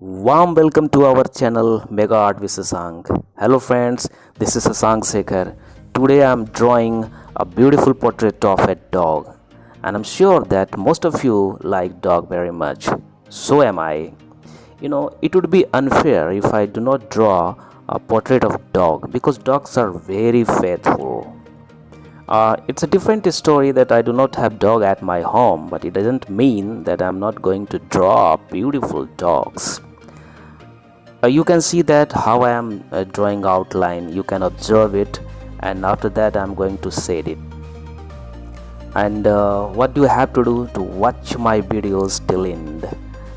Warm welcome to our channel Mega Art with Sasank. Hello friends, this is Sasank Sekhar. Today I am drawing a beautiful portrait of a dog, and I'm sure that most of you like dog very much. So am I. It would be unfair if I do not draw a portrait of dog because dogs are very faithful. It's a different story that I do not have dog at my home, but it doesn't mean that I'm not going to draw beautiful dogs. You can see that how I am drawing outline. You can observe it, and after that I'm going to set it. And what do you have to do to watch my videos till end?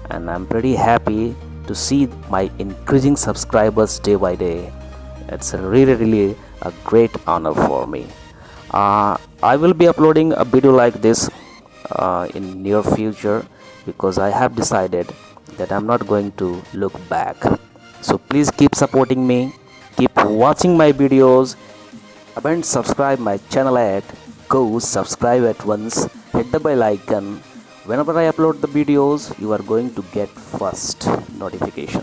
And I'm pretty happy to see my increasing subscribers day by day. It's really a great honor for me. I will be uploading a video like this in near future because I have decided that I'm not going to look back. So please keep supporting me, keep watching my videos, and subscribe my channel at go subscribe at once, hit the bell icon. Whenever I upload the videos, you are going to get first notification.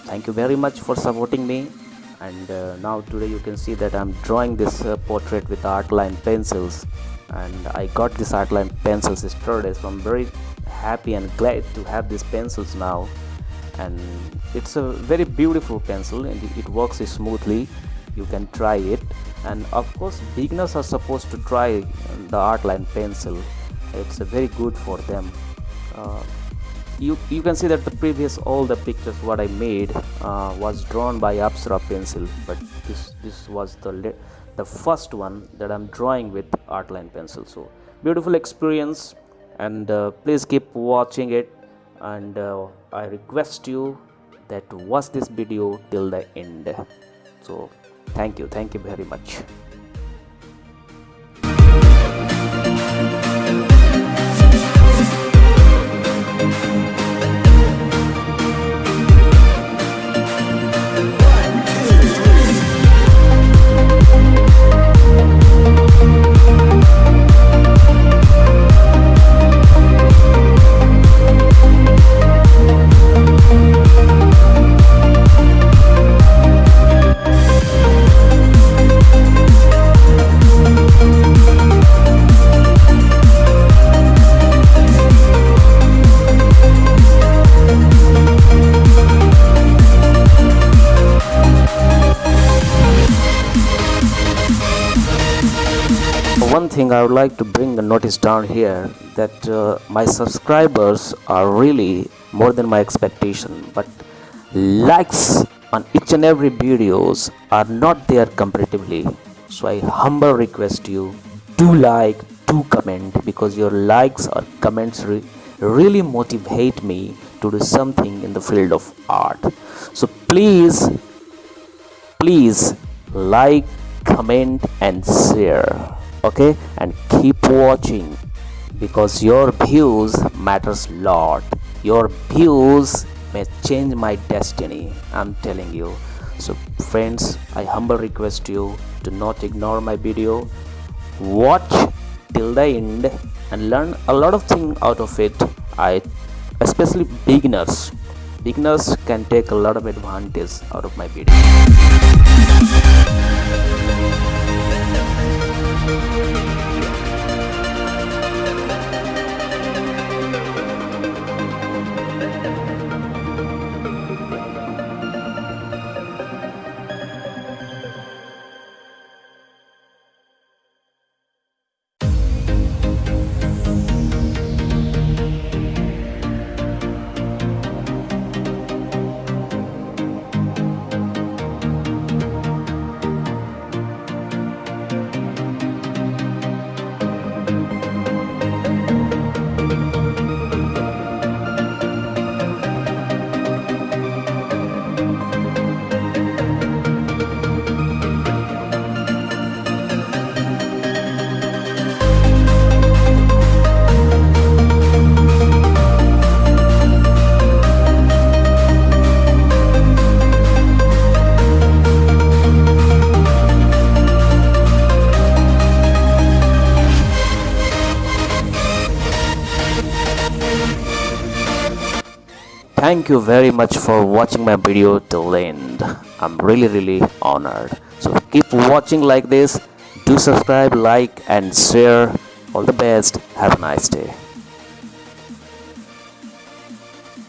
Thank you very much for supporting me. And now today you can see that I'm drawing this portrait with Artline pencils, and I got this Artline pencils yesterday, so I'm very happy and glad to have these pencils now. And it's a very beautiful pencil and it works smoothly. You can try it, and of course beginners are supposed to try the Artline pencil. It's very good for them. You can see that the previous all the pictures what I made was drawn by Apsara pencil, but this was the first one that I'm drawing with Artline pencil. So beautiful experience, and please keep watching it, and I request you that watch this video till the end. So thank you very much. One thing I would like to bring a notice down here, that my subscribers are really more than my expectation, but likes on each and every videos are not there comparatively. So I humble request you, do like, do comment, because your likes or comments really motivate me to do something in the field of art. So please like, comment and share, okay, and keep watching, because your views matters lot. Your views may change my destiny, I'm telling you. So friends, I humble request you to not ignore my video, watch till the end and learn a lot of things out of it. Especially beginners can take a lot of advantage out of my video. thank you very much for watching my video till the end. I'm really honored. So keep watching like this. Do subscribe, like and share. All the best. Have a nice day.